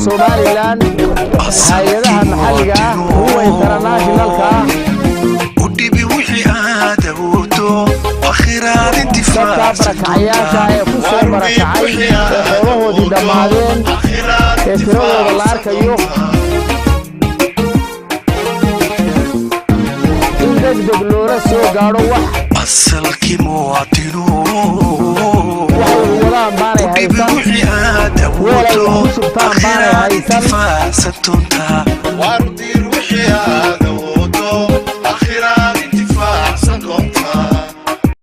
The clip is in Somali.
Somaliland hay'adaha maxalliga ah kuwa internationalka ودي وحي هذا وتو أخيرا انتفاع barakacayaasha ee ku soo barakacay xoolahoodii dhamaadeen ee tiradooda la arkayo in degdeg loola soo gaadho wax asalkii muwaadinu ودي وحي هذا وتو أخيرا انتفاع ستونتا وردي وحي هذا